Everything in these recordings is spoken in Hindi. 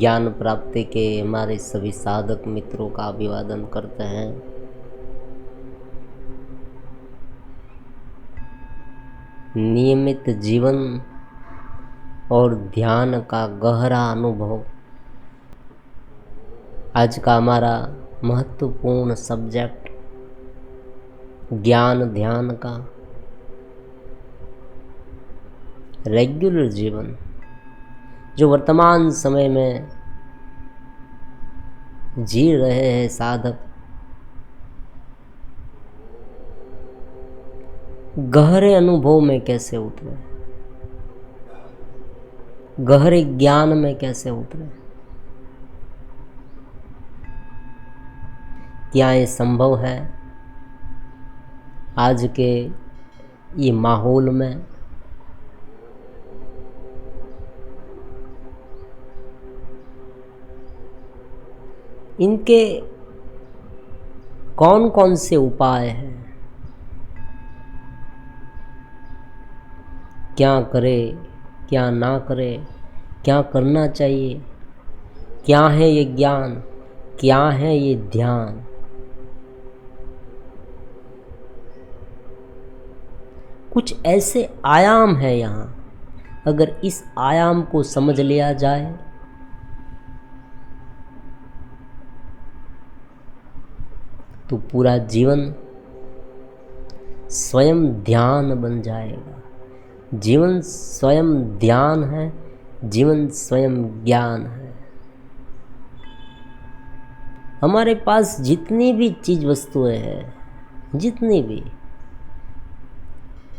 ज्ञान प्राप्ति के हमारे सभी साधक मित्रों का अभिवादन करते हैं। नियमित जीवन और ध्यान का गहरा अनुभव आज का हमारा महत्वपूर्ण सब्जेक्ट ज्ञान ध्यान का रेगुलर जीवन जो वर्तमान समय में जी रहे हैं साधक, गहरे अनुभव में कैसे उतरे, गहरे ज्ञान में कैसे उतरे। क्या ये संभव है आज के ये माहौल में? इनके कौन कौन से उपाय हैं? क्या करे, क्या ना करे, क्या करना चाहिए, क्या है ये ज्ञान, क्या है ये ध्यान? कुछ ऐसे आयाम है यहाँ, अगर इस आयाम को समझ लिया जाए तो पूरा जीवन स्वयं ध्यान बन जाएगा। जीवन स्वयं ध्यान है, जीवन स्वयं ज्ञान है। हमारे पास जितनी भी चीज वस्तुएं हैं, जितनी भी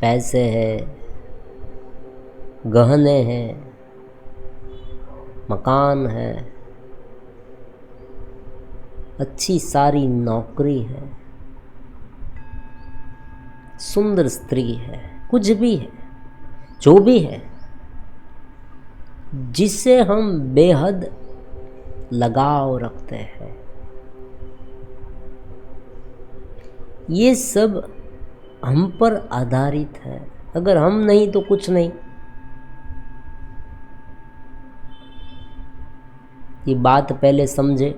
पैसे हैं, गहने हैं, मकान है, अच्छी सारी नौकरी है, सुंदर स्त्री है, कुछ भी है, जो भी है जिससे हम बेहद लगाव रखते हैं, ये सब हम पर आधारित है। अगर हम नहीं तो कुछ नहीं। ये बात पहले समझे।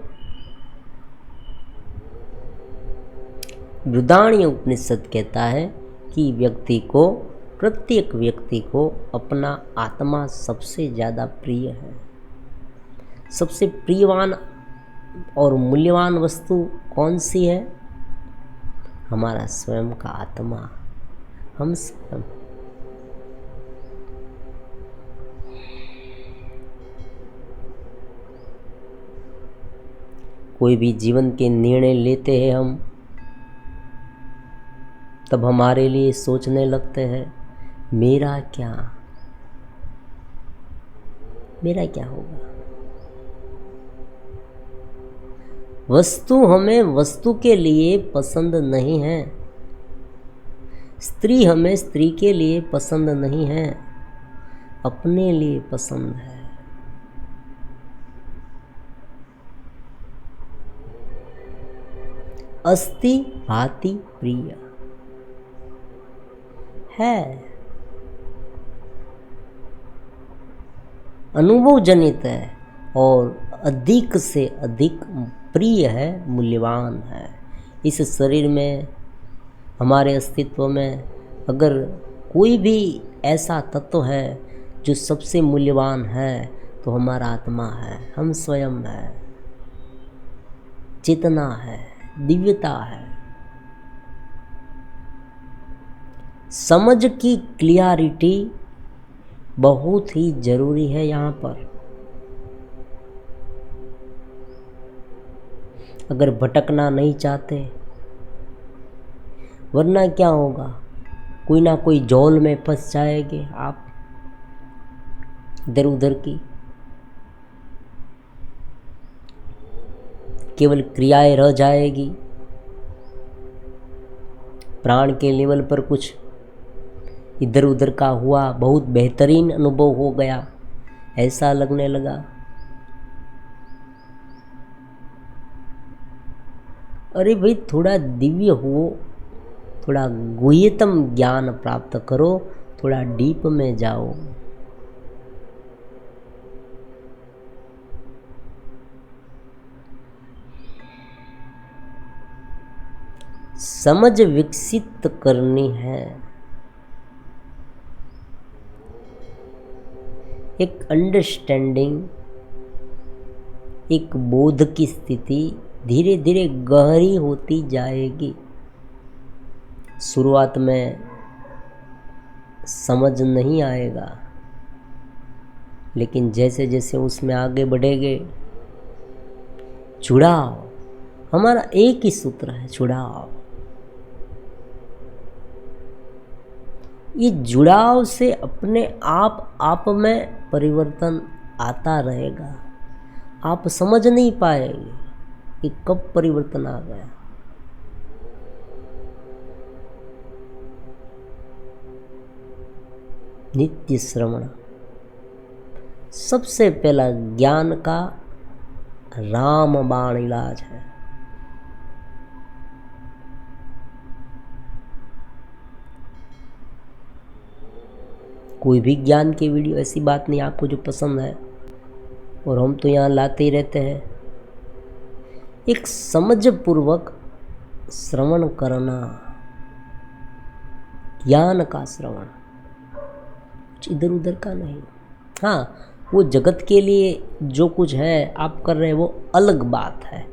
बृहदारण्यक उपनिषद कहता है कि प्रत्येक व्यक्ति को अपना आत्मा सबसे ज़्यादा प्रिय है। सबसे प्रियवान और मूल्यवान वस्तु कौन सी है? हमारा स्वयं का आत्मा, हम स्वयं। कोई भी जीवन के निर्णय लेते हैं हम, तब हमारे लिए सोचने लगते हैं मेरा क्या होगा। वस्तु हमें वस्तु के लिए पसंद नहीं है, स्त्री हमें स्त्री के लिए पसंद नहीं है, अपने लिए पसंद है। अस्ति भाति प्रिय है, अनुभव जनित है और अधिक से अधिक प्रिय है, मूल्यवान है। इस शरीर में, हमारे अस्तित्व में अगर कोई भी ऐसा तत्व है जो सबसे मूल्यवान है तो हमारा आत्मा है, हम स्वयं है, चेतना है, दिव्यता है। समझ की क्लियरिटी बहुत ही जरूरी है यहाँ पर। अगर भटकना नहीं चाहते, वरना क्या होगा, कोई ना कोई झोल में फंस जाएंगे आप, इधर उधर की केवल क्रियाएं रह जाएगी। प्राण के लेवल पर कुछ इधर उधर का हुआ, बहुत बेहतरीन अनुभव हो गया, ऐसा लगने लगा। अरे भाई, थोड़ा दिव्य हो, थोड़ा गुह्यतम ज्ञान प्राप्त करो, थोड़ा डीप में जाओ। समझ विकसित करनी है, एक अंडरस्टैंडिंग, एक बोध की स्थिति धीरे धीरे गहरी होती जाएगी। शुरुआत में समझ नहीं आएगा, लेकिन जैसे जैसे उसमें आगे बढ़ेंगे, जुड़ाव, हमारा एक ही सूत्र है, जुड़ाव। ये जुड़ाव से अपने आप में परिवर्तन आता रहेगा। आप समझ नहीं पाएंगे कि कब परिवर्तन आ गया। नित्य श्रवण सबसे पहला ज्ञान का रामबाण इलाज है। कोई भी ज्ञान की वीडियो, ऐसी बात नहीं आपको जो पसंद है, और हम तो यहाँ लाते ही रहते हैं। एक समझपूर्वक श्रवण करना, ज्ञान का श्रवण, कुछ इधर उधर का नहीं। हाँ, वो जगत के लिए जो कुछ है आप कर रहे हैं वो अलग बात है,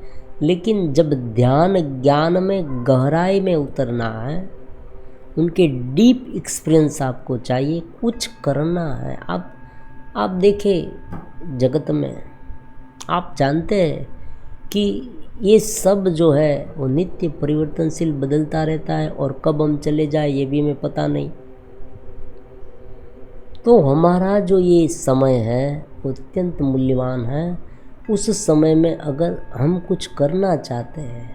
लेकिन जब ध्यान ज्ञान में गहराई में उतरना है, उनके डीप एक्सपीरियंस आपको चाहिए, कुछ करना है। आप देखें जगत में, आप जानते हैं कि ये सब जो है वो नित्य परिवर्तनशील बदलता रहता है, और कब हम चले जाए ये भी हमें पता नहीं। तो हमारा जो ये समय है वो अत्यंत मूल्यवान है। उस समय में अगर हम कुछ करना चाहते हैं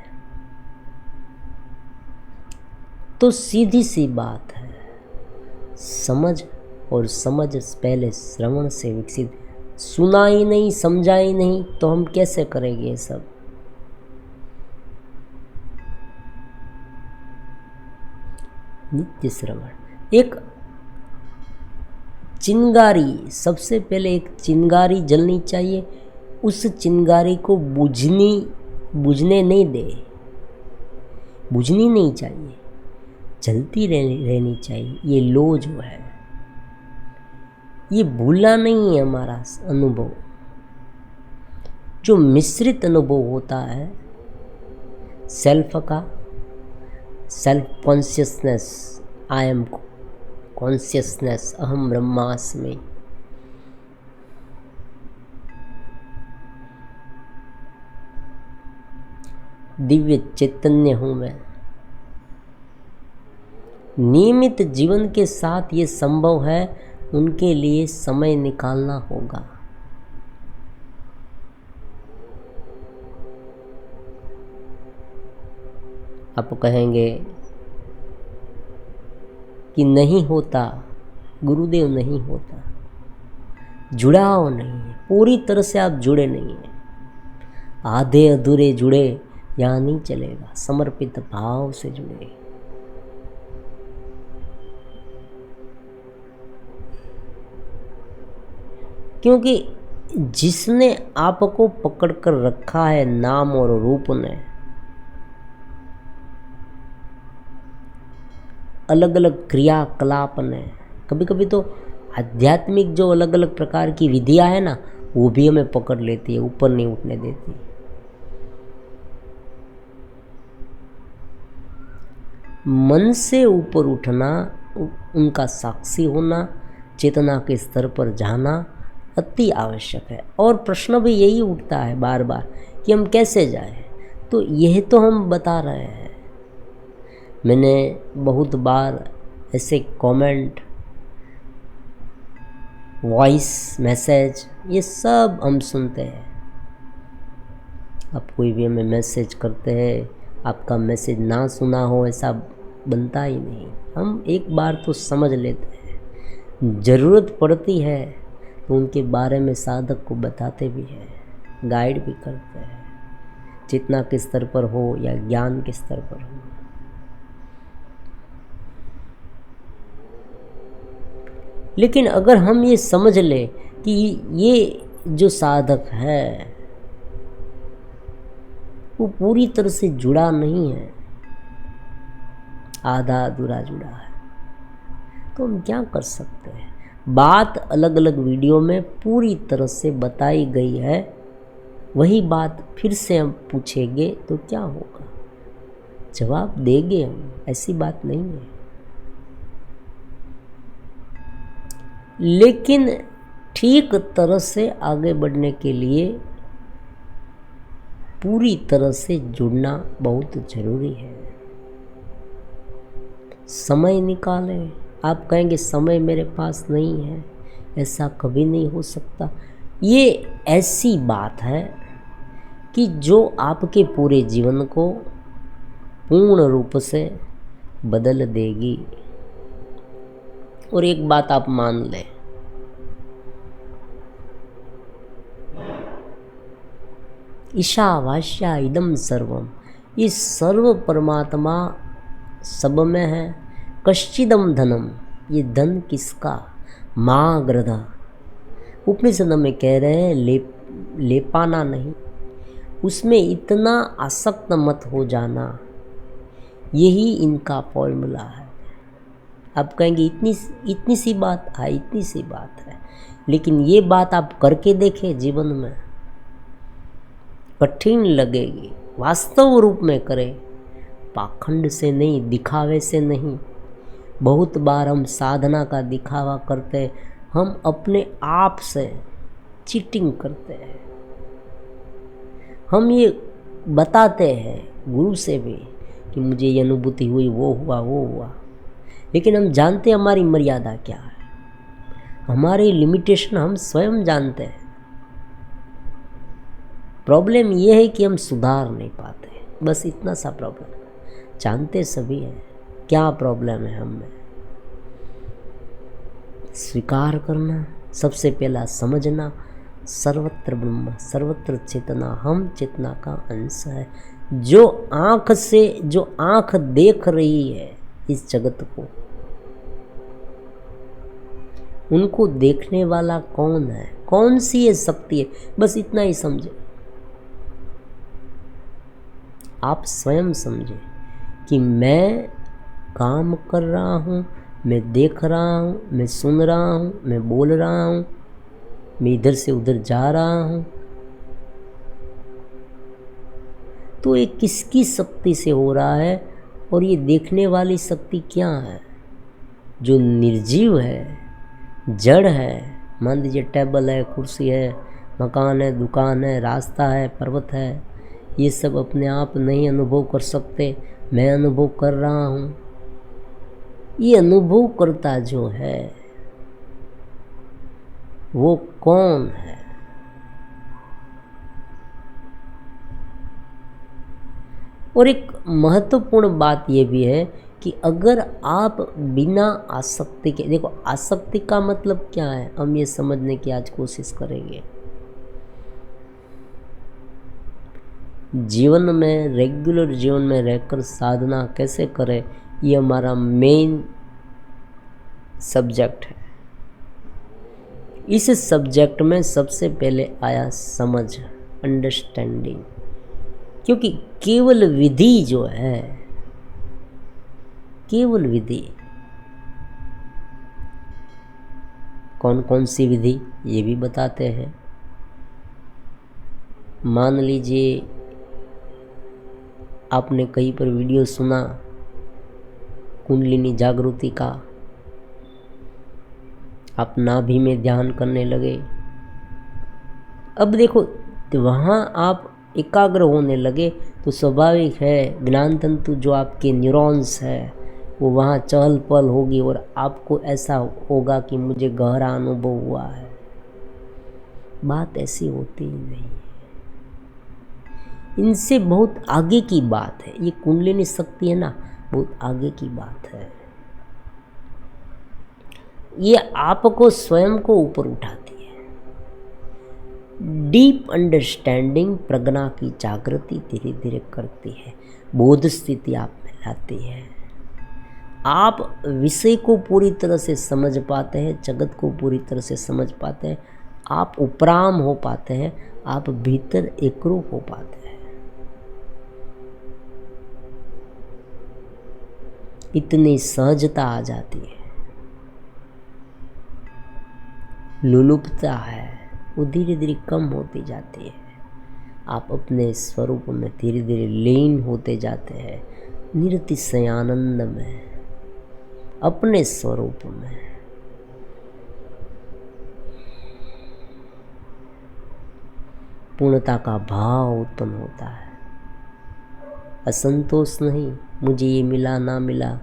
तो सीधी सी बात है, समझ, और समझ पहले श्रवण से विकसित। सुना ही नहीं, समझा ही नहीं, तो हम कैसे करेंगे ये सब। नित्य श्रवण, एक चिंगारी, सबसे पहले एक चिंगारी जलनी चाहिए। उस चिंगारी को बुझने नहीं दे, बुझनी नहीं चाहिए, जलती रहनी चाहिए। ये लो जो है, ये भूलना नहीं है हमारा अनुभव। जो मिश्रित अनुभव होता है सेल्फ का, self consciousness, I am consciousness, अहम ब्रह्मास्मि, दिव्य चैतन्य हूँ मैं। नियमित जीवन के साथ ये संभव है, उनके लिए समय निकालना होगा। आप कहेंगे कि नहीं होता, गुरुदेव नहीं होता, जुड़ाव नहीं है, पूरी तरह से आप जुड़े नहीं हैं, आधे अधूरे जुड़े, यहाँ नहीं चलेगा। समर्पित भाव से जुड़े। क्योंकि जिसने आपको पकड़ कर रखा है नाम और रूप ने, अलग अलग क्रियाकलाप ने, कभी कभी तो आध्यात्मिक जो अलग अलग प्रकार की विधियां है ना, वो भी हमें पकड़ लेती है, ऊपर नहीं उठने देती। मन से ऊपर उठना, उनका साक्षी होना, चेतना के स्तर पर जाना अति आवश्यक है। और प्रश्न भी यही उठता है बार बार कि हम कैसे जाएं, तो यह तो हम बता रहे हैं। मैंने बहुत बार ऐसे कमेंट, वॉइस मैसेज, ये सब हम सुनते हैं। आप कोई भी हमें मैसेज करते हैं, आपका मैसेज ना सुना हो ऐसा बनता ही नहीं। हम एक बार तो समझ लेते हैं, ज़रूरत पड़ती है तो उनके बारे में साधक को बताते भी हैं, गाइड भी करते हैं, चेतना के स्तर पर हो या ज्ञान के स्तर पर हो। लेकिन अगर हम ये समझ लें कि ये जो साधक है वो पूरी तरह से जुड़ा नहीं है, आधा अधूरा जुड़ा है। तो हम क्या कर सकते हैं? बात अलग अलग वीडियो में पूरी तरह से बताई गई है, वही बात फिर से हम पूछेंगे तो क्या होगा? जवाब देंगे हम, ऐसी बात नहीं है। लेकिन ठीक तरह से आगे बढ़ने के लिए पूरी तरह से जुड़ना बहुत ज़रूरी है। समय निकालें। आप कहेंगे समय मेरे पास नहीं है, ऐसा कभी नहीं हो सकता। ये ऐसी बात है कि जो आपके पूरे जीवन को पूर्ण रूप से बदल देगी। और एक बात आप मान लें, ईशावास्या इदम सर्वम, ये सर्व परमात्मा सब में है। कश्चिदम धनम, ये धन किसका? माँ ग्रधा। उपनिषद में कह रहे हैं ले पाना नहीं, उसमें इतना आसक्त मत हो जाना। यही इनका फॉर्मूला है। आप कहेंगे इतनी सी बात है, इतनी सी बात है, लेकिन ये बात आप करके देखें जीवन में, कठिन लगेगी। वास्तव रूप में करें, पाखंड से नहीं, दिखावे से नहीं। बहुत बार हम साधना का दिखावा करते, हम अपने आप से चीटिंग करते हैं। हम ये बताते हैं गुरु से भी कि मुझे ये अनुभूति हुई, वो हुआ, लेकिन हम जानते हैं हमारी मर्यादा क्या है, हमारी लिमिटेशन हम स्वयं जानते हैं। प्रॉब्लम ये है कि हम सुधार नहीं पाते, बस इतना सा प्रॉब्लम है। जानते सभी हैं क्या प्रॉब्लम है हम में। स्वीकार करना, सबसे पहला समझना, सर्वत्र ब्रह्म सर्वत्र चेतना, हम चेतना का अंश है। जो आँख देख रही है इस जगत को, उनको देखने वाला कौन है? कौन सी ये शक्ति है? बस इतना ही समझे। आप स्वयं समझे कि मैं काम कर रहा हूँ, मैं देख रहा हूँ, मैं सुन रहा हूँ, मैं बोल रहा हूँ, मैं इधर से उधर जा रहा हूँ, तो ये किसकी शक्ति से हो रहा है? और ये देखने वाली शक्ति क्या है? जो निर्जीव है, जड़ है। मान लीजिए टेबल है, कुर्सी है, मकान है, दुकान है, रास्ता है, पर्वत है, ये सब अपने आप नहीं अनुभव कर सकते, मैं अनुभव कर रहा हूँ। ये अनुभव करता जो है वो कौन है? और एक महत्वपूर्ण बात ये भी है कि अगर आप बिना आसक्ति के, देखो आसक्ति का मतलब क्या है, हम ये समझने की आज कोशिश करेंगे। जीवन में, रेगुलर जीवन में रहकर साधना कैसे करें, ये हमारा मेन सब्जेक्ट है। इस सब्जेक्ट में सबसे पहले आया समझ, अंडरस्टैंडिंग। क्योंकि केवल विधि जो है, केवल विधि, कौन कौन सी विधि ये भी बताते हैं। मान लीजिए आपने कहीं पर वीडियो सुना कुंडलिनी जागृति का, आप नाभि में ध्यान करने लगे। अब देखो वहाँ आप एकाग्र होने लगे तो स्वाभाविक है ज्ञान तंतु जो आपके न्यूरॉन्स है वो वहाँ चहल पहल होगी और आपको ऐसा होगा कि मुझे गहरा अनुभव हुआ है। बात ऐसी होती ही नहीं, इनसे बहुत आगे की बात है। ये कुंडलिनी शक्ति है ना, बहुत आगे की बात है। ये आपको स्वयं को ऊपर उठाती है। डीप अंडरस्टैंडिंग प्रज्ञा की जागृति धीरे धीरे करती है, बोध स्थिति आप में लाती है। आप विषय को पूरी तरह से समझ पाते हैं, जगत को पूरी तरह से समझ पाते हैं, आप उपराम हो पाते हैं, आप भीतर एकरूप हो पाते हैं। इतनी सहजता आ जाती है, लुलुपता है, वो धीरे धीरे कम होती जाती है। आप अपने स्वरूप में धीरे धीरे लीन होते जाते हैं, निरतिशय आनंद में, अपने स्वरूप में। पूर्णता का भाव उत्पन्न होता है, असंतोष नहीं, मुझे ये मिला ना मिला।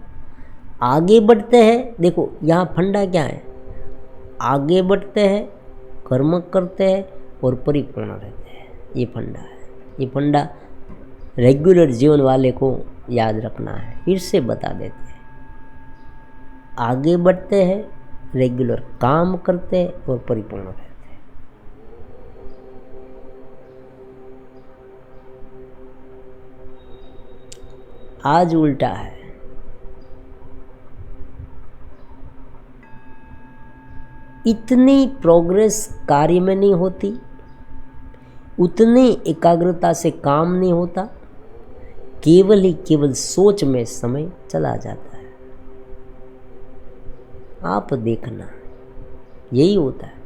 आगे बढ़ते हैं, देखो यहाँ फंडा क्या है, आगे बढ़ते हैं, कर्म करते हैं और परिपूर्ण रहते हैं, ये फंडा है। ये फंडा रेगुलर जीवन वाले को याद रखना है। फिर से बता देते हैं, आगे बढ़ते हैं, रेगुलर काम करते हैं और परिपूर्ण रहते हैं। आज उल्टा है, इतनी प्रोग्रेस कार्य में नहीं होती, उतनी एकाग्रता से काम नहीं होता, केवल ही केवल सोच में समय चला जाता है। आप देखना, यही होता है।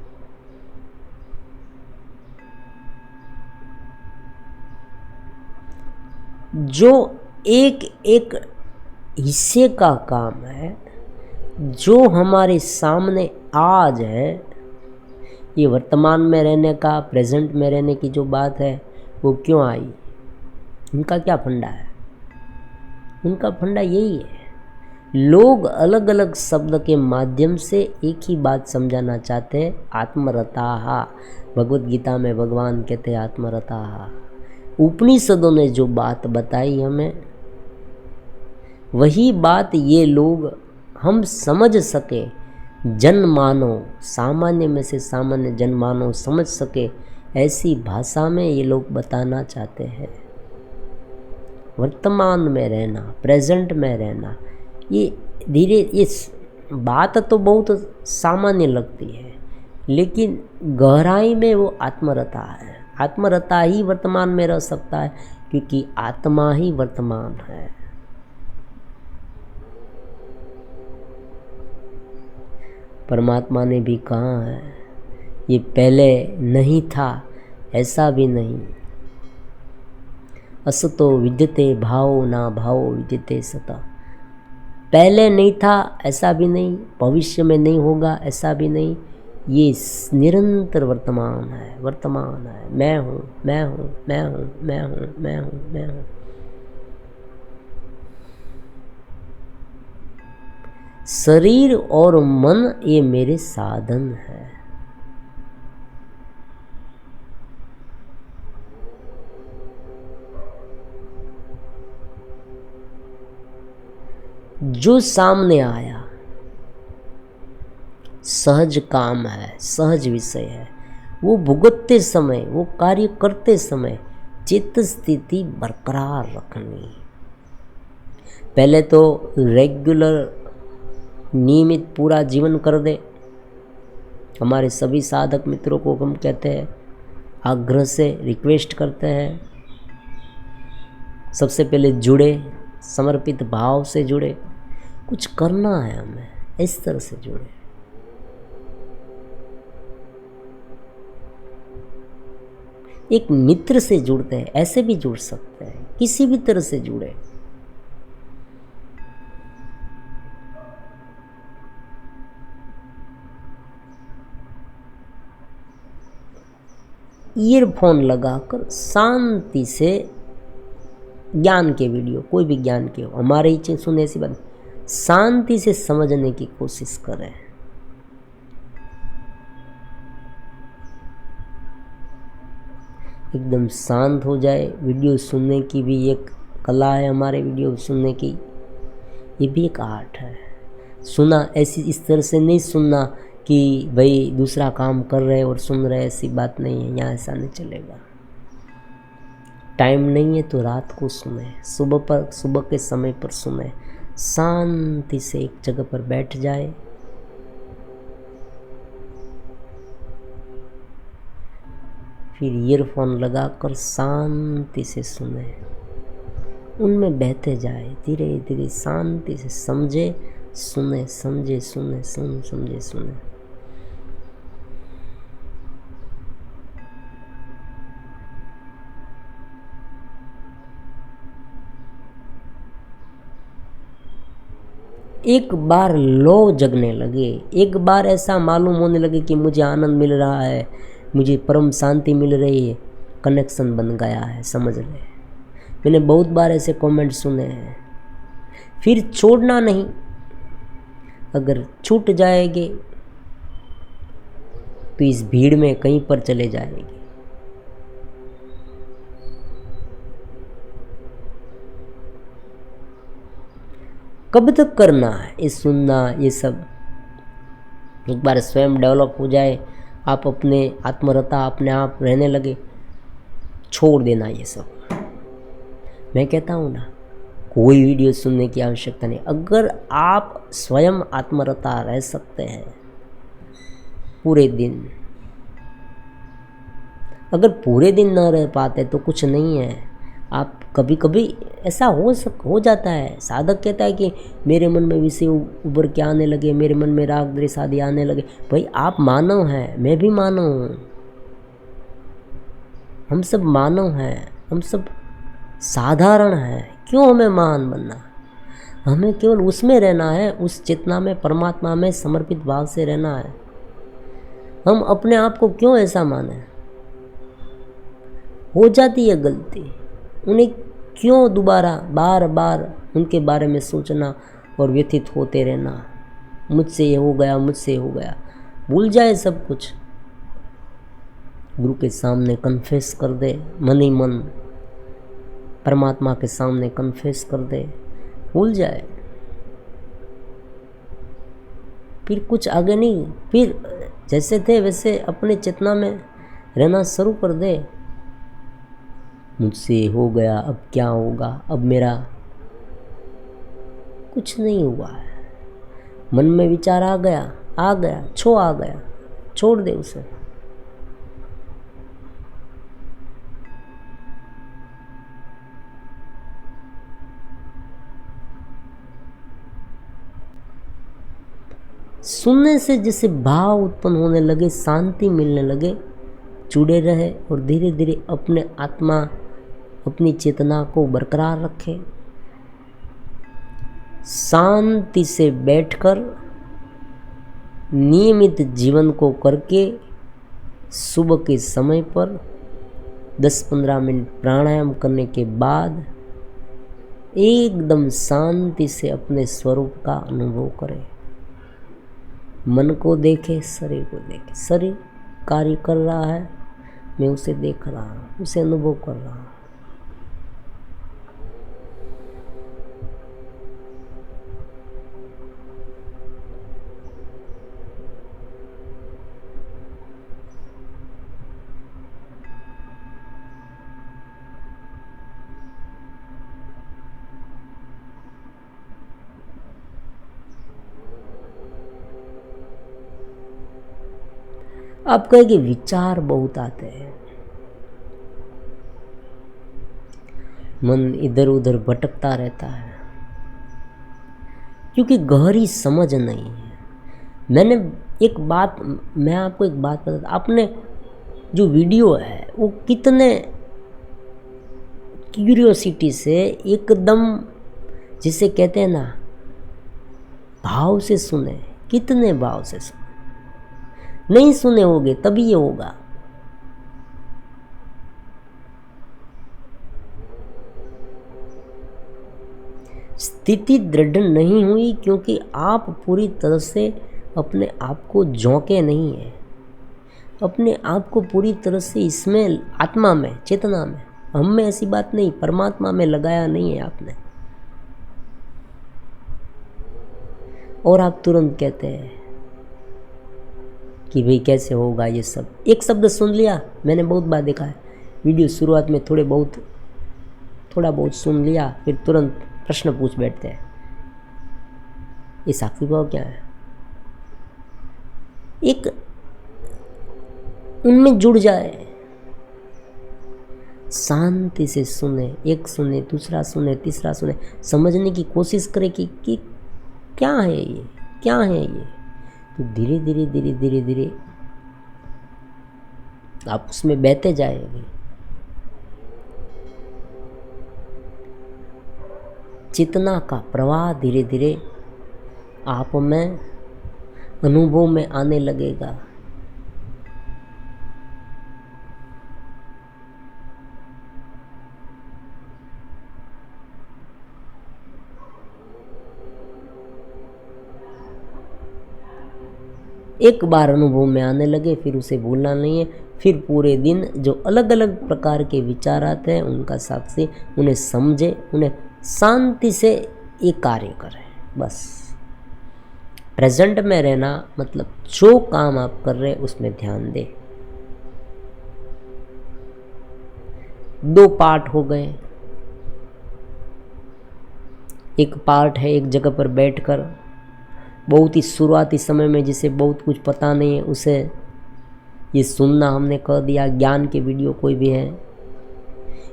जो एक एक हिस्से का काम है, जो हमारे सामने आज है, ये वर्तमान में रहने का, प्रेजेंट में रहने की जो बात है, वो क्यों आई? उनका क्या फंडा है? उनका फंडा यही है, लोग अलग अलग शब्द के माध्यम से एक ही बात समझाना चाहते हैं, आत्मरताहा। भगवत गीता में भगवान कहते हैं आत्मरताहा। उपनिषदों ने जो बात बताई हमें, वही बात ये लोग हम समझ सके, जनमानव, सामान्य में से सामान्य जनमानव समझ सके, ऐसी भाषा में ये लोग बताना चाहते हैं। वर्तमान में रहना, प्रेजेंट में रहना, ये धीरे, ये बात तो बहुत सामान्य लगती है, लेकिन गहराई में वो आत्मरता है। आत्मरता ही वर्तमान में रह सकता है, क्योंकि आत्मा ही वर्तमान है। परमात्मा ने भी कहा है, ये पहले नहीं था, ऐसा भी नहीं। असतो विद्यते भावो ना भावो विद्यते सता। पहले नहीं था, ऐसा भी नहीं, भविष्य में नहीं होगा, ऐसा भी नहीं। ये निरंतर वर्तमान है, वर्तमान है। मैं हूँ, मैं हूँ, मैं हूँ, मैं हूँ, मैं हूँ, मैं हूँ। शरीर और मन ये मेरे साधन है। जो सामने आया सहज काम है, सहज विषय है, वो भुगतते समय, वो कार्य करते समय चित्त स्थिति बरकरार रखनी। पहले तो रेगुलर नियमित पूरा जीवन कर दे। हमारे सभी साधक मित्रों को हम कहते हैं, आग्रह से रिक्वेस्ट करते हैं, सबसे पहले जुड़े, समर्पित भाव से जुड़े। कुछ करना है हमें, इस तरह से जुड़े। एक मित्र से जुड़ते हैं, ऐसे भी जुड़ सकते हैं, किसी भी तरह से जुड़े। ईयरफोन लगाकर शांति से ज्ञान के वीडियो, कोई भी ज्ञान के हो, हमारे ही सुने ऐसी बात, शांति से समझने की कोशिश करें। एकदम शांत हो जाए। वीडियो सुनने की भी एक कला है, हमारे वीडियो सुनने की, ये भी एक आर्ट है। सुना ऐसी इस तरह से नहीं सुनना कि भाई दूसरा काम कर रहे और सुन रहे, ऐसी बात नहीं है। यहाँ ऐसा नहीं चलेगा। टाइम नहीं है तो रात को सुने, सुबह के समय पर सुने, शांति से एक जगह पर बैठ जाए, फिर ईयरफोन लगाकर शांति से सुने। उनमें बहते जाए, धीरे धीरे शांति से समझे सुने, समझे सुने, सुन समझे सुने। एक बार लो जगने लगे, एक बार ऐसा मालूम होने लगे कि मुझे आनंद मिल रहा है, मुझे परम शांति मिल रही है, कनेक्शन बन गया है, समझ ले। मैंने बहुत बार ऐसे कमेंट सुने हैं। फिर छोड़ना नहीं, अगर छूट जाएंगे तो इस भीड़ में कहीं पर चले जाएंगे। कब तक करना है ये सुनना, ये सब? एक बार स्वयं डेवलप हो जाए, आप अपने आत्मरता अपने आप रहने लगे, छोड़ देना ये सब। मैं कहता हूँ ना, कोई वीडियो सुनने की आवश्यकता नहीं। अगर आप स्वयं आत्मरता रह सकते हैं पूरे दिन, अगर पूरे दिन न रह पाते तो कुछ नहीं है। आप कभी कभी ऐसा हो जाता है। साधक कहता है कि मेरे मन में विषय उभर के आने लगे, मेरे मन में राग द्वेष आदि आने लगे। भाई आप मानव हैं, मैं भी मानव हूँ, हम सब मानव हैं, हम सब साधारण हैं। क्यों हमें महान बनना? हमें केवल उसमें रहना है, उस चेतना में, परमात्मा में समर्पित भाव से रहना है। हम अपने आप को क्यों ऐसा माने? हो जाती है गलती, उन्हें क्यों दोबारा बार बार उनके बारे में सोचना और व्यथित होते रहना? मुझसे ये हो गया, मुझसे हो गया। भूल जाए सब कुछ, गुरु के सामने कन्फेस कर दे, मन ही मन परमात्मा के सामने कन्फेस कर दे, भूल जाए। फिर कुछ आगे नहीं, फिर जैसे थे वैसे अपने चेतना में रहना शुरू कर दे। मुझसे हो गया, अब क्या होगा? अब मेरा कुछ नहीं हुआ है। मन में विचार आ गया, आ गया, छोड़ दे उसे। सुनने से जैसे भाव उत्पन्न होने लगे, शांति मिलने लगे, जुड़े रहे और धीरे धीरे अपने आत्मा, अपनी चेतना को बरकरार रखे। शांति से बैठकर नियमित जीवन को करके सुबह के समय पर 10-15 मिनट प्राणायाम करने के बाद एकदम शांति से अपने स्वरूप का अनुभव करें। मन को देखे, शरीर को देखे। शरीर कार्य कर रहा है, मैं उसे देख रहा हूँ, उसे अनुभव कर रहा हूँ। आप कहेंगे विचार बहुत आते हैं, मन इधर उधर भटकता रहता है, क्योंकि गहरी समझ नहीं है। मैं आपको एक बात बता, आपने जो वीडियो है वो कितने क्यूरियोसिटी से, एकदम जिसे कहते हैं ना भाव से सुने, कितने भाव से सुने। नहीं सुने होगे तभी ये होगा। स्थिति दृढ़ नहीं हुई क्योंकि आप पूरी तरह से अपने आप को झोंके नहीं है, अपने आप को पूरी तरह से इसमें, आत्मा में, चेतना में, हम में ऐसी बात नहीं, परमात्मा में लगाया नहीं है आपने। और आप तुरंत कहते हैं कि भाई कैसे होगा ये सब। एक शब्द सुन लिया, मैंने बहुत बार देखा है, वीडियो शुरुआत में थोड़ा बहुत सुन लिया, फिर तुरंत प्रश्न पूछ बैठते हैं, ये साक्षी भाव क्या है? एक उनमें जुड़ जाए, शांति से सुने, एक सुने, दूसरा सुने, तीसरा सुने, समझने की कोशिश करे कि क्या है ये, क्या है ये। तो धीरे धीरे धीरे धीरे धीरे आप उसमें बहते जाएंगे। चेतना का प्रवाह धीरे धीरे आप में अनुभव में आने लगेगा। एक बार अनुभव में आने लगे फिर उसे भूलना नहीं है। फिर पूरे दिन जो अलग अलग प्रकार के विचार आते हैं उनका साक्षी, उन्हें समझे, उन्हें शांति से ये कार्य करें। बस प्रेजेंट में रहना मतलब जो काम आप कर रहे हैं उसमें ध्यान दें। 2 पार्ट हो गए। एक पार्ट है एक जगह पर बैठकर बहुत ही शुरुआती समय में जिसे बहुत कुछ पता नहीं है उसे ये सुनना हमने कह दिया। ज्ञान के वीडियो कोई भी है,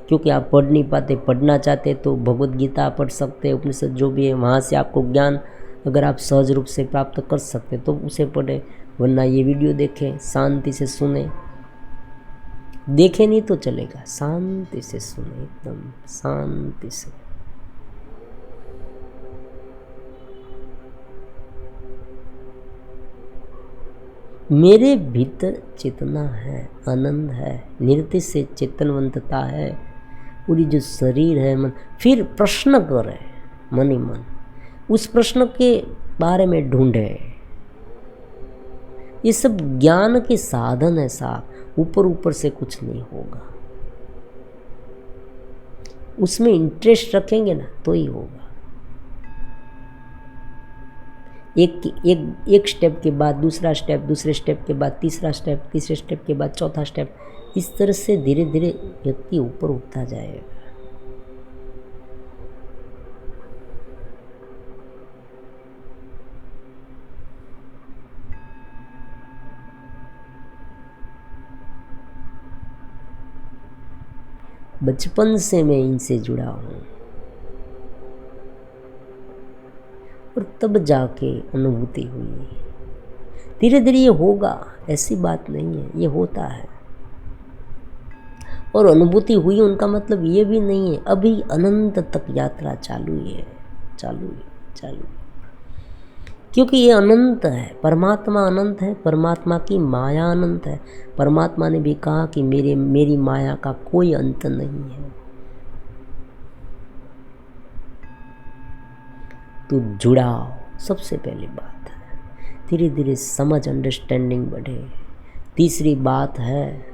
क्योंकि आप पढ़ नहीं पाते, पढ़ना चाहते तो भगवत गीता पढ़ सकते, उपनिषद जो भी है वहाँ से आपको ज्ञान अगर आप सहज रूप से प्राप्त कर सकते तो उसे पढ़ें, वरना ये वीडियो देखें, शांति से सुने। देखें नहीं तो चलेगा, शांति से सुने, एकदम शांति से। मेरे भीतर चेतना है, आनंद है, नृत्य से चेतनवंतता है, पूरी जो शरीर है मन। फिर प्रश्न करें मन ही मन, उस प्रश्न के बारे में ढूंढे। ये सब ज्ञान के साधन है साहब, ऊपर ऊपर से कुछ नहीं होगा। उसमें इंटरेस्ट रखेंगे ना तो ही होगा। एक स्टेप के बाद दूसरा स्टेप, दूसरे स्टेप के बाद तीसरा स्टेप, तीसरे स्टेप के बाद चौथा स्टेप, इस तरह से धीरे धीरे व्यक्ति ऊपर उठता जाएगा। बचपन से मैं इनसे जुड़ा हूँ और तब जाके अनुभूति हुई। धीरे धीरे ये होगा, ऐसी बात नहीं है, ये होता है। और अनुभूति हुई उनका मतलब ये भी नहीं है अभी अनंत तक यात्रा चालू है, क्योंकि ये अनंत है। परमात्मा अनंत है, परमात्मा की माया अनंत है। परमात्मा ने भी कहा कि मेरी माया का कोई अंत नहीं है। तो जुड़ाव सबसे पहली बात है। धीरे धीरे समझ, अंडरस्टैंडिंग बढ़े। तीसरी बात है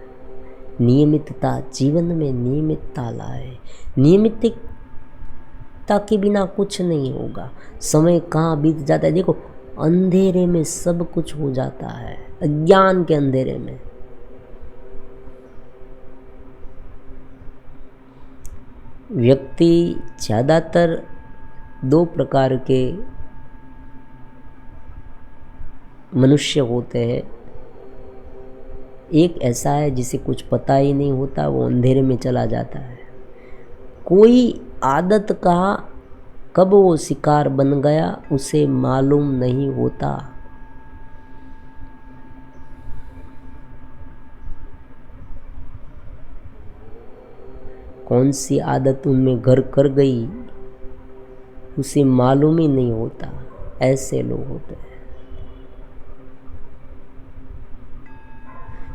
नियमितता, जीवन में नियमितता लाए। नियमितता के बिना कुछ नहीं होगा। समय कहाँ बीत जाता है, देखो अंधेरे में सब कुछ हो जाता है, अज्ञान के अंधेरे में। व्यक्ति ज़्यादातर 2 प्रकार के मनुष्य होते हैं। एक ऐसा है जिसे कुछ पता ही नहीं होता, वो अंधेरे में चला जाता है। कोई आदत का कब वो शिकार बन गया उसे मालूम नहीं होता। कौन सी आदत उनमें घर कर गई उसे मालूम ही नहीं होता। ऐसे लोग होते हैं।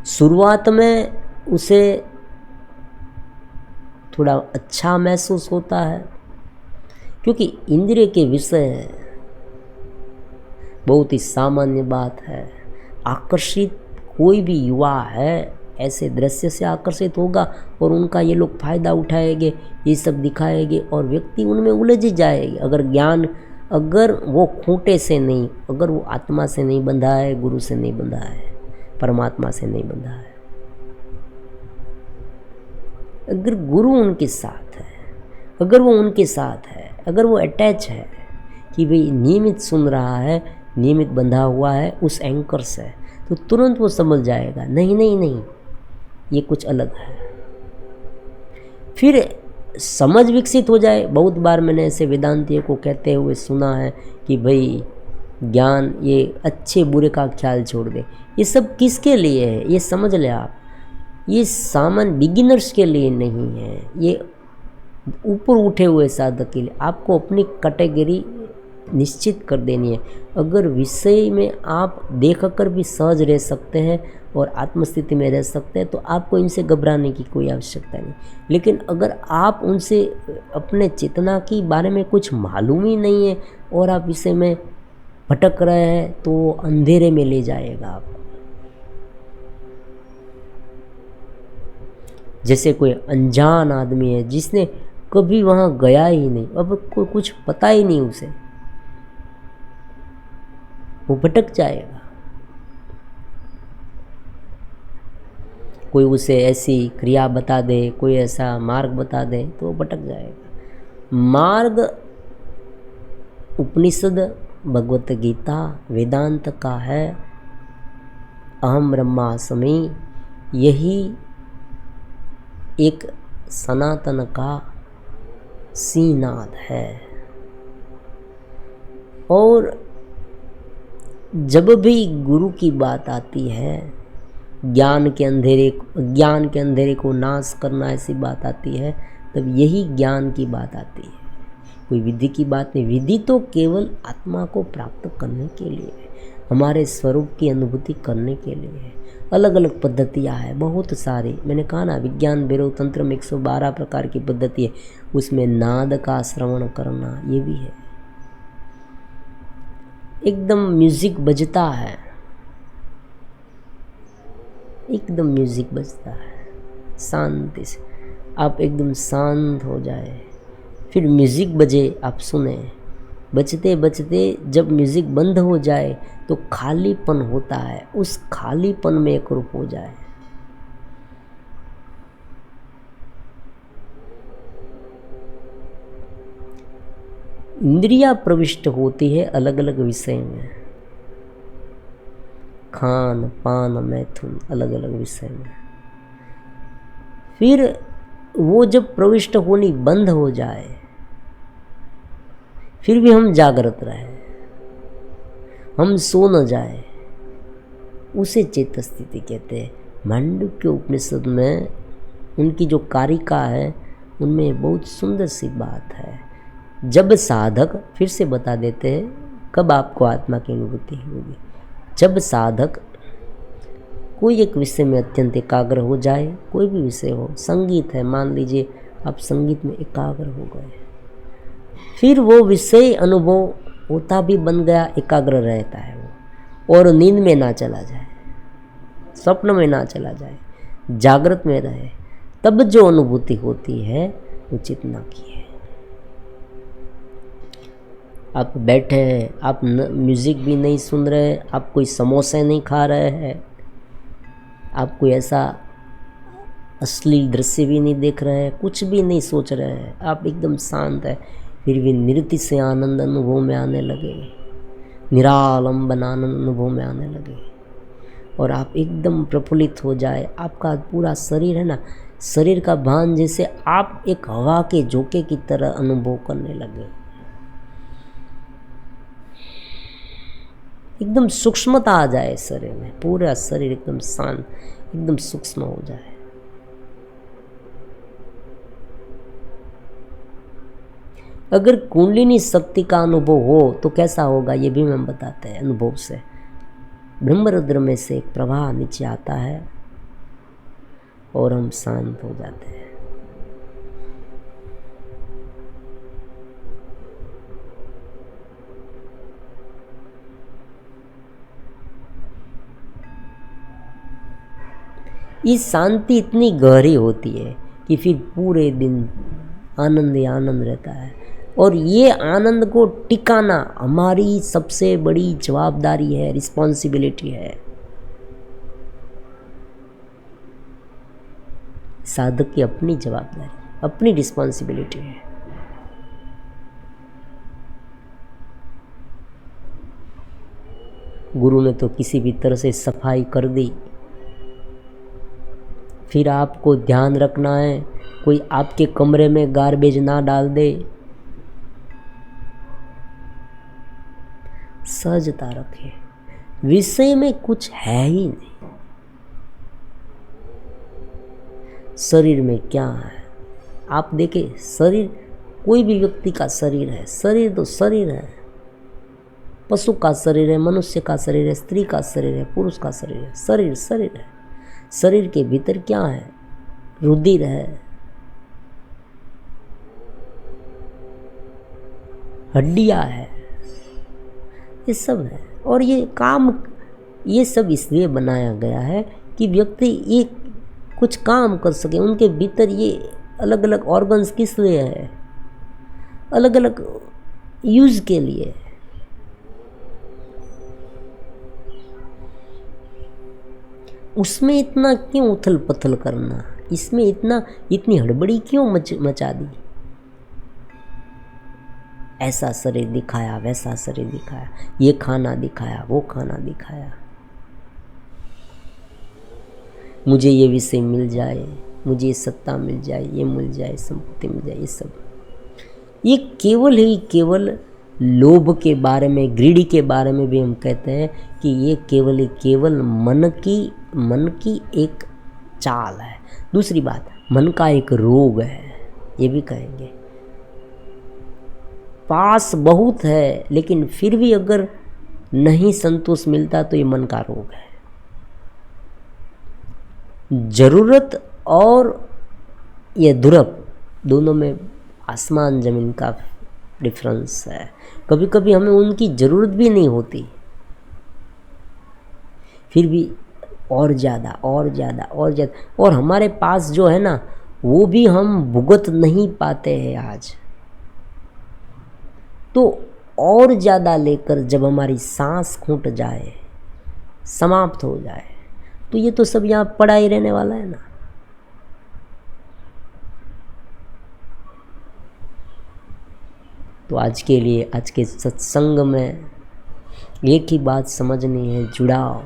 शुरुआत में उसे थोड़ा अच्छा महसूस होता है, क्योंकि इंद्रिय के विषय बहुत ही सामान्य बात है। आकर्षित कोई भी युवा है ऐसे दृश्य से आकर्षित होगा और उनका ये लोग फायदा उठाएंगे, ये सब दिखाएंगे और व्यक्ति उनमें उलझ जाएगी। अगर वो खूंटे से नहीं, अगर वो आत्मा से नहीं बंधा है, गुरु से नहीं बंधा है, परमात्मा से नहीं बंधा है, अगर गुरु उनके साथ है, अगर वो उनके साथ है, अगर वो अटैच है कि भाई नियमित सुन रहा है, नियमित बंधा हुआ है उस एंकर से, तो तुरंत वो समझ जाएगा नहीं नहीं नहीं, ये कुछ अलग है। फिर समझ विकसित हो जाए। बहुत बार मैंने ऐसे वेदांतियों को कहते हुए सुना है कि भाई ज्ञान, ये अच्छे बुरे का ख्याल छोड़ दे। ये सब किसके लिए है, ये समझ ले आप। ये सामान्य बिगिनर्स के लिए नहीं है, ये ऊपर उठे हुए साधक के लिए। आपको अपनी कैटेगरी निश्चित कर देनी है। अगर विषय में आप देख कर भी सहज रह सकते हैं और आत्मस्थिति में रह सकते हैं तो आपको इनसे घबराने की कोई आवश्यकता नहीं। लेकिन अगर आप उनसे अपने चेतना की बारे में कुछ मालूम ही नहीं है और आप विषय में भटक रहे हैं तो अंधेरे में ले जाएगा आपको। जैसे कोई अनजान आदमी है जिसने कभी वहाँ गया ही नहीं, अब कोई कुछ पता ही नहीं उसे, वो भटक जाएगा। कोई उसे ऐसी क्रिया बता दे, कोई ऐसा मार्ग बता दे तो वो भटक जाएगा। मार्ग उपनिषद, भगवत गीता, वेदांत का है। अहम ब्रह्मास्मि, यही एक सनातन का सीनाद है। और जब भी गुरु की बात आती है, ज्ञान के अंधेरे को नाश करना, ऐसी बात आती है, तब यही ज्ञान की बात आती है। कोई विधि की बात नहीं। विधि तो केवल आत्मा को प्राप्त करने के लिए है, हमारे स्वरूप की अनुभूति करने के लिए है। अलग अलग पद्धतियाँ हैं, बहुत सारी। मैंने कहा ना, विज्ञान भैरव तंत्र में 112 प्रकार की पद्धति है, उसमें नाद का श्रवण करना ये भी है। एकदम म्यूजिक बजता है, एकदम म्यूजिक बजता है शांति से। आप एकदम शांत हो जाए, फिर म्यूजिक बजे, आप सुने। बजते बजते जब म्यूजिक बंद हो जाए तो खालीपन होता है, उस खालीपन में एक रूप हो जाए। इंद्रियां प्रविष्ट होती है अलग अलग विषय में, खान पान मैथुन, अलग अलग विषय में। फिर वो जब प्रविष्ट होनी बंद हो जाए, फिर भी हम जागृत रहे, हम सो न जाए, उसे चेत स्थिति कहते हैं। मांडुक्य उपनिषद में उनकी जो कारिका है उनमें बहुत सुंदर सी बात है। जब साधक, फिर से बता देते हैं कब आपको आत्मा की अनुभूति होगी। जब साधक कोई एक विषय में अत्यंत एकाग्र हो जाए, कोई भी विषय हो, संगीत है, मान लीजिए आप संगीत में एकाग्र हो गए, फिर वो विषय अनुभव होता भी बन गया, एकाग्र रहता है वो, और नींद में ना चला जाए, स्वप्न में ना चला जाए, जागृत में रहे, तब जो अनुभूति होती है वो चेतना की है। आप बैठे हैं, आप म्यूज़िक भी नहीं सुन रहे, आप कोई समोसे नहीं खा रहे हैं, आप कोई ऐसा अश्लील दृश्य भी नहीं देख रहे हैं, कुछ भी नहीं सोच रहे हैं, आप एकदम शांत है, फिर भी नृत्य से आनंद अनुभव में आने लगे, निरालंबन आनंद अनुभव में आने लगे, और आप एकदम प्रफुल्लित हो जाए। आपका पूरा शरीर है ना, शरीर का भान जैसे आप एक हवा के झोंके की तरह अनुभव करने लगे। एकदम सूक्ष्मता आ जाए शरीर में, पूरा शरीर एकदम शांत, एकदम सूक्ष्म हो जाए। अगर कुंडलिनी शक्ति का अनुभव हो तो कैसा होगा, ये भी हम बताते हैं अनुभव से। ब्रह्मरंध्र में से एक प्रवाह नीचे आता है और हम शांत हो जाते हैं। ये शांति इतनी गहरी होती है कि फिर पूरे दिन आनंद ही आनंद रहता है, और ये आनंद को टिकाना हमारी सबसे बड़ी जवाबदारी है, रिस्पॉन्सिबिलिटी है। साधक की अपनी जवाबदारी, अपनी रिस्पॉन्सिबिलिटी है। गुरु ने तो किसी भी तरह से सफाई कर दी, फिर आपको ध्यान रखना है कोई आपके कमरे में गार्बेज ना डाल दे। सहजता रखें, विषय में कुछ है ही नहीं। शरीर में क्या है आप देखें, शरीर कोई भी व्यक्ति का शरीर है, शरीर तो शरीर है। पशु का शरीर है, मनुष्य का शरीर है, स्त्री का शरीर है, पुरुष का शरीर है। शरीर शरीर है। शरीर के भीतर क्या है? रुधिर है, हड्डियां है, ये सब है। और ये सब इसलिए बनाया गया है कि व्यक्ति ये कुछ काम कर सके। उनके भीतर ये अलग अलग ऑर्गन्स किस लिए है? अलग अलग यूज के लिए। उसमें इतना क्यों उथल पथल करना? इसमें इतनी हड़बड़ी क्यों मचा दी? ऐसा शरीर दिखाया, वैसा शरीर दिखाया, ये खाना दिखाया, वो खाना दिखाया, मुझे ये विषय मिल जाए, मुझे ये सत्ता मिल जाए, ये मिल जाए, संपत्ति मिल जाए, ये सब ये केवल लोभ के बारे में, ग्रीडी के बारे में भी हम कहते हैं कि ये केवल मन की एक चाल है। दूसरी बात, मन का एक रोग है, ये भी कहेंगे। पास बहुत है लेकिन फिर भी अगर नहीं संतोष मिलता तो ये मन का रोग है। जरूरत और ये दुर्लभ, दोनों में आसमान ज़मीन का डिफरेंस है। कभी कभी हमें उनकी ज़रूरत भी नहीं होती, फिर भी और ज़्यादा और ज़्यादा और ज़्यादा, और हमारे पास जो है ना वो भी हम भुगत नहीं पाते हैं आज। तो और ज़्यादा लेकर जब हमारी सांस घुट जाए, समाप्त हो जाए, तो ये तो सब यहाँ पड़ा ही रहने वाला है ना। तो आज के लिए, आज के सत्संग में एक ही बात समझनी है, जुड़ाव।